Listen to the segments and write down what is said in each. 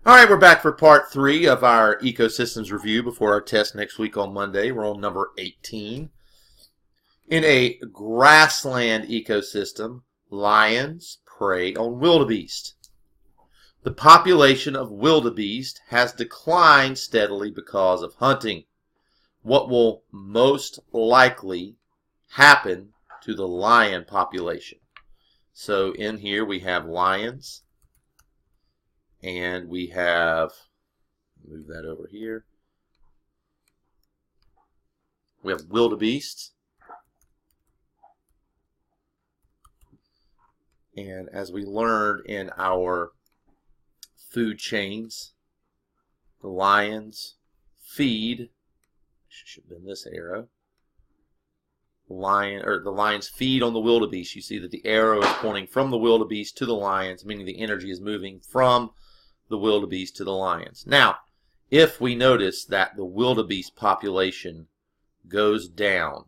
All right, we're back for part 3 of our ecosystems review before our test next week on Monday. We're on number 18. In a grassland ecosystem, lions prey on wildebeest. The population of wildebeest has declined steadily because of hunting. What will most likely happen to the lion population? So in here we have lions. And we have, move that over here. We have wildebeest. And as we learned in our food chains, the lions feed, should have been this arrow. The lions feed on the wildebeest. You see that the arrow is pointing from the wildebeest to the lions, meaning the energy is moving from the wildebeest to the lions. Now, if we notice that the wildebeest population goes down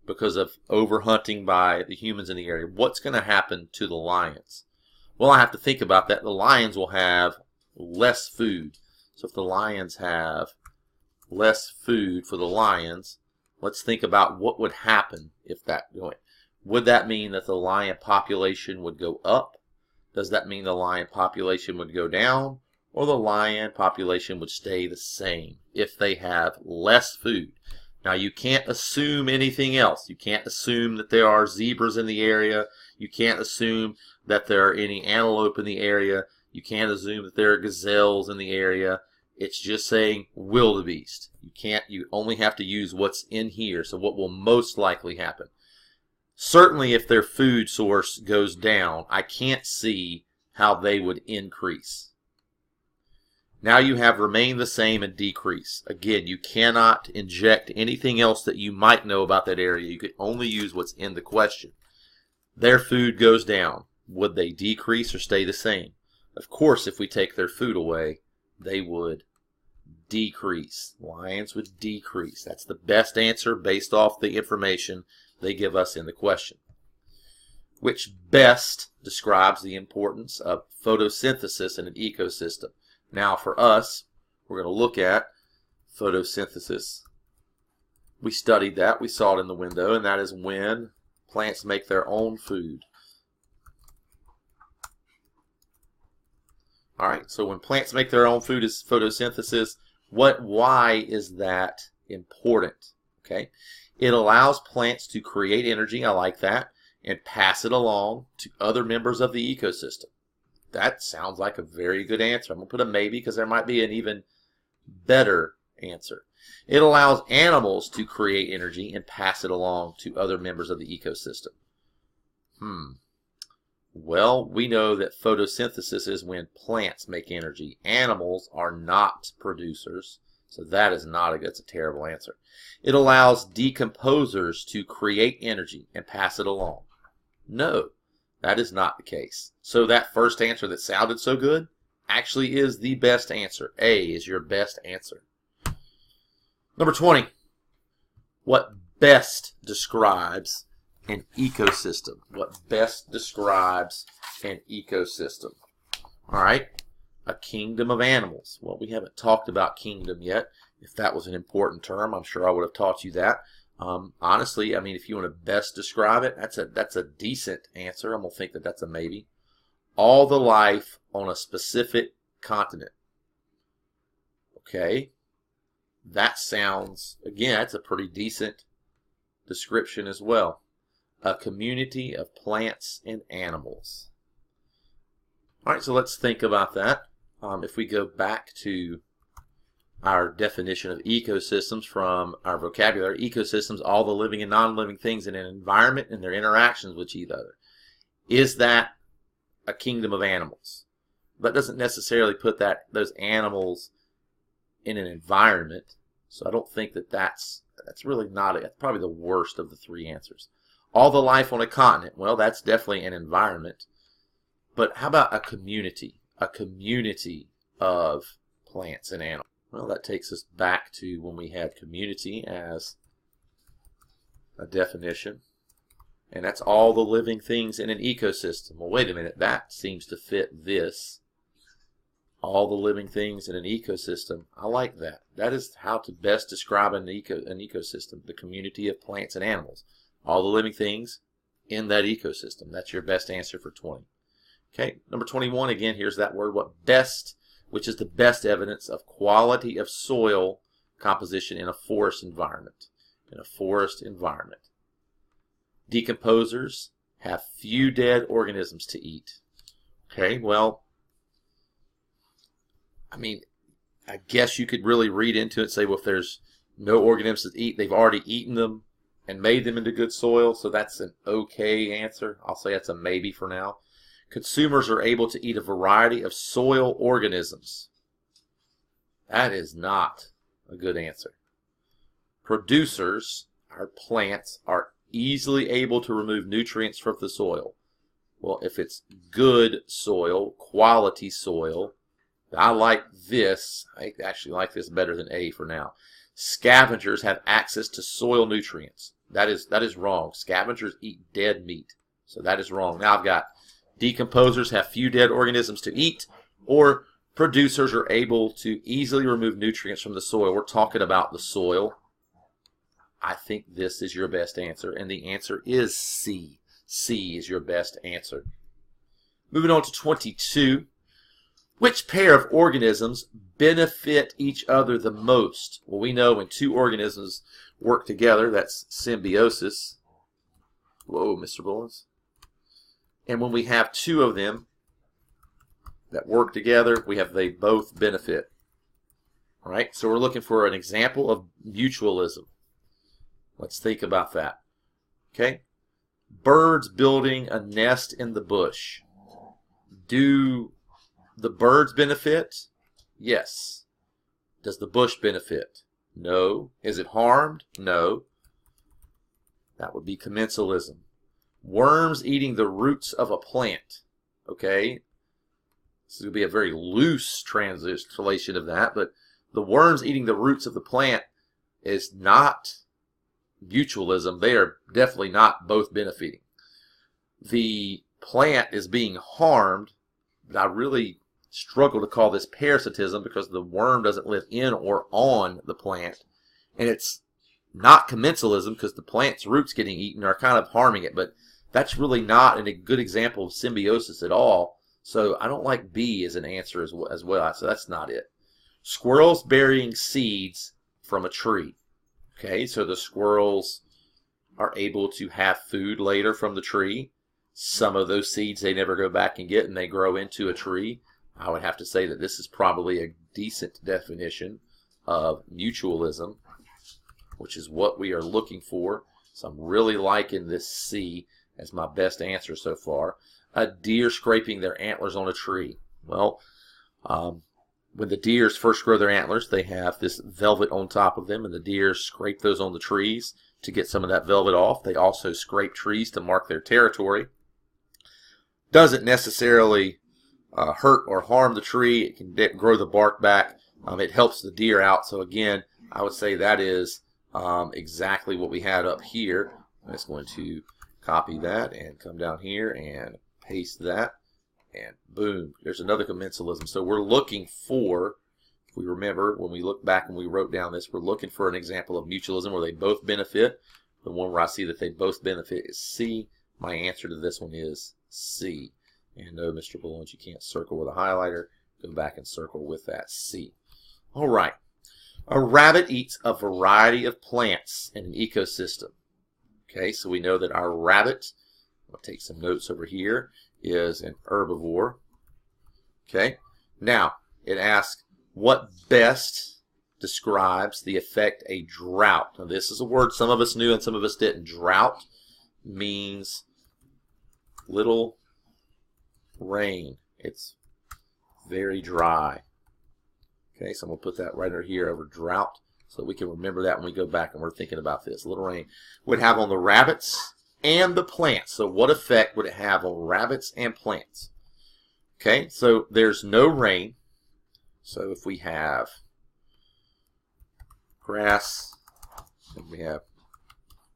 because of overhunting by the humans in the area, what's going to happen to the lions? Well, I have to think about that. The lions will have less food. So if the lions have less food for the lions, let's think about what would happen if that going. Would that mean that the lion population would go up? Does that mean the lion population would go down, or the lion population would stay the same if they have less food? Now, you can't assume anything else. You can't assume that there are zebras in the area. You can't assume that there are any antelope in the area. You can't assume that there are gazelles in the area. It's just saying wildebeest. You only have to use what's in here. So what will most likely happen? Certainly if their food source goes down, I can't see how they would increase. Now you have remain the same and decrease. Again, you cannot inject anything else that you might know about that area. You could only use what's in the question. Their food goes down. Would they decrease or stay the same? Of course, if we take their food away, they would decrease. Lions would decrease. That's the best answer based off the information they give us in the question. Which best describes the importance of photosynthesis in an ecosystem? Now for us, we're going to look at photosynthesis. We studied that. We saw it in the window, and that is when plants make their own food. All right, so when plants make their own food is photosynthesis. Why is that important? Okay, it allows plants to create energy, I like that, and pass it along to other members of the ecosystem. That sounds like a very good answer. I'm going to put a maybe because there might be an even better answer. It allows animals to create energy and pass it along to other members of the ecosystem. Well, we know that photosynthesis is when plants make energy. Animals are not producers, so that is not that's a terrible answer. It allows decomposers to create energy and pass it along. No, that is not the case. So that first answer that sounded so good actually is the best answer. A is your best answer. Number 20. What best describes an ecosystem? What best describes an ecosystem? All right, a kingdom of animals. Well, we haven't talked about kingdom yet. If that was an important term, I'm sure I would have taught you that. Honestly, I mean, if you want to best describe it, that's a decent answer. I'm going to think that that's a maybe. All the life on a specific continent. Okay, that sounds, again, that's a pretty decent description as well. A community of plants and animals. All right, so let's think about that. If we go back to our definition of ecosystems from our vocabulary, ecosystems, all the living and non-living things in an environment and their interactions with each other. Is that a kingdom of animals? That doesn't necessarily put those animals in an environment, so I don't think that's really not that's probably the worst of the three answers. All the life on a continent, well, that's definitely an environment. But how about a community? A community of plants and animals. Well, that takes us back to when we had community as a definition. And that's all the living things in an ecosystem. Well, wait a minute. That seems to fit this. All the living things in an ecosystem. I like that. That is how to best describe an ecosystem, the community of plants and animals. All the living things in that ecosystem. That's your best answer for 20. Okay, number 21, again, here's that word, what best, which is the best evidence of quality of soil composition in a forest environment. In a forest environment. Decomposers have few dead organisms to eat. Okay, well, I mean, I guess you could really read into it and say, well, if there's no organisms to eat, they've already eaten them and made them into good soil, so that's an okay answer. I'll say that's a maybe for now. Consumers are able to eat a variety of soil organisms. That is not a good answer. Producers, our plants, are easily able to remove nutrients from the soil. Well, if it's good soil, quality soil, I like this. I actually like this better than A for now. Scavengers have access to soil nutrients. That is wrong. Scavengers eat dead meat. So that is wrong. Now I've got decomposers have few dead organisms to eat, or producers are able to easily remove nutrients from the soil. We're talking about the soil. I think this is your best answer, and the answer is C. C is your best answer. Moving on to 22. Which pair of organisms benefit each other the most? Well, we know when two organisms work together, that's symbiosis. Whoa, Mr. Bullens. And when we have two of them that work together, we have they both benefit. All right, so we're looking for an example of mutualism. Let's think about that. Okay, birds building a nest in the bush. Do the birds benefit? Yes. Does the bush benefit? No. Is it harmed? No. That would be commensalism. Worms eating the roots of a plant. Okay. This will be a very loose translation of that, but the worms eating the roots of the plant is not mutualism. They are definitely not both benefiting. The plant is being harmed, but I really struggle to call this parasitism because the worm doesn't live in or on the plant. And it's not commensalism because the plant's roots getting eaten are kind of harming it, but that's really not a good example of symbiosis at all. So I don't like B as an answer as well. So that's not it. Squirrels burying seeds from a tree. Okay, so the squirrels are able to have food later from the tree. Some of those seeds they never go back and get, and they grow into a tree. I would have to say that this is probably a decent definition of mutualism, which is what we are looking for. So I'm really liking this C as my best answer so far. A deer scraping their antlers on a tree. Well, when the deers first grow their antlers, they have this velvet on top of them, and the deer scrape those on the trees to get some of that velvet off. They also scrape trees to mark their territory. Doesn't necessarily hurt or harm the tree. It can grow the bark back. It helps the deer out. So again, I would say that is exactly what we had up here. I'm just going to copy that and come down here and paste that. And boom, there's another commensalism. So we're looking for, if we remember, when we look back and we wrote down this, we're looking for an example of mutualism where they both benefit. The one where I see that they both benefit is C. My answer to this one is C. And no, Mr. Bullens, you can't circle with a highlighter. Go back and circle with that C. All right. A rabbit eats a variety of plants in an ecosystem. Okay, so we know that our rabbit, I'll take some notes over here, is an herbivore. Okay, now it asks what best describes the effect a drought. Now this is a word some of us knew and some of us didn't. Drought means little rain. It's very dry. Okay, so I'm going to put that right over here over drought so that we can remember that when we go back and we're thinking about this. Little rain would have on the rabbits and the plants. So what effect would it have on rabbits and plants? Okay, so there's no rain. So if we have grass and we have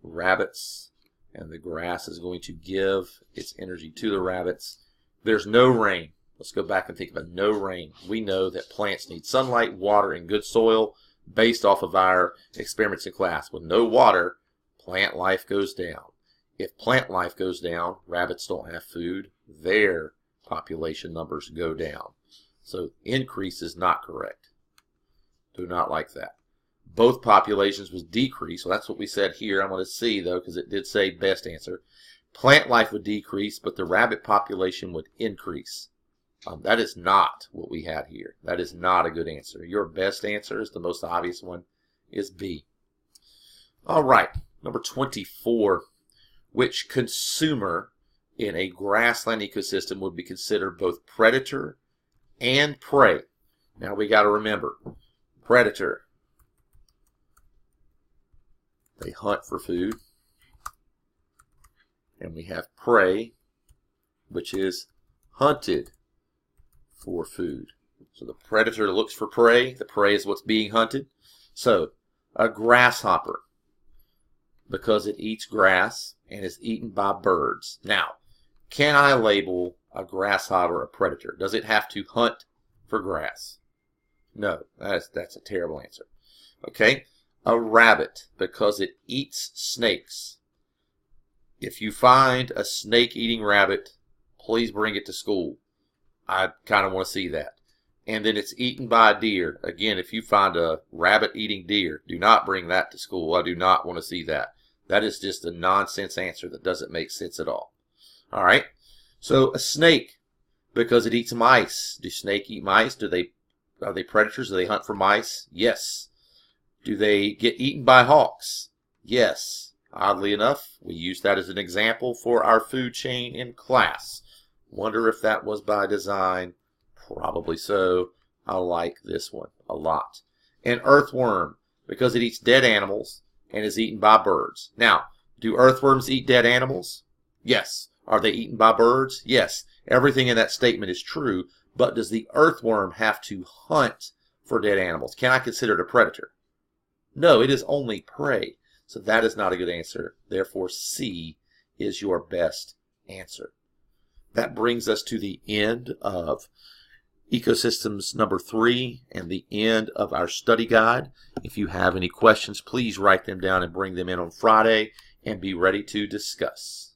rabbits and the grass is going to give its energy to the rabbits, there's no rain. Let's go back and think about no rain. We know that plants need sunlight, water, and good soil based off of our experiments in class. With no water, plant life goes down. If plant life goes down, rabbits don't have food, their population numbers go down. So increase is not correct. Do not like that. Both populations was decrease. So that's what we said here. I'm going to see, though, because it did say best answer. Plant life would decrease, but the rabbit population would increase. That is not what we had here. That is not a good answer. Your best answer is the most obvious one, is B. All right, number 24. Which consumer in a grassland ecosystem would be considered both predator and prey? Now we got to remember, predator, they hunt for food. And we have prey, which is hunted for food. So the predator looks for prey. The prey is what's being hunted. So a grasshopper, because it eats grass and is eaten by birds. Now, can I label a grasshopper a predator? Does it have to hunt for grass? No, that's a terrible answer. Okay, a rabbit, because it eats snakes. If you find a snake-eating rabbit, please bring it to school. I kind of want to see that. And then it's eaten by a deer. Again, if you find a rabbit-eating deer, do not bring that to school. I do not want to see that. That is just a nonsense answer that doesn't make sense at all. All right. So a snake, because it eats mice. Do snakes eat mice? Are they predators? Do they hunt for mice? Yes. Do they get eaten by hawks? Yes. Oddly enough, we used that as an example for our food chain in class. Wonder if that was by design. Probably so. I like this one a lot. An earthworm, because it eats dead animals and is eaten by birds. Now, do earthworms eat dead animals? Yes. Are they eaten by birds? Yes. Everything in that statement is true, but does the earthworm have to hunt for dead animals? Can I consider it a predator? No, it is only prey. So that is not a good answer. Therefore, C is your best answer. That brings us to the end of Ecosystems number 3 and the end of our study guide. If you have any questions, please write them down and bring them in on Friday and be ready to discuss.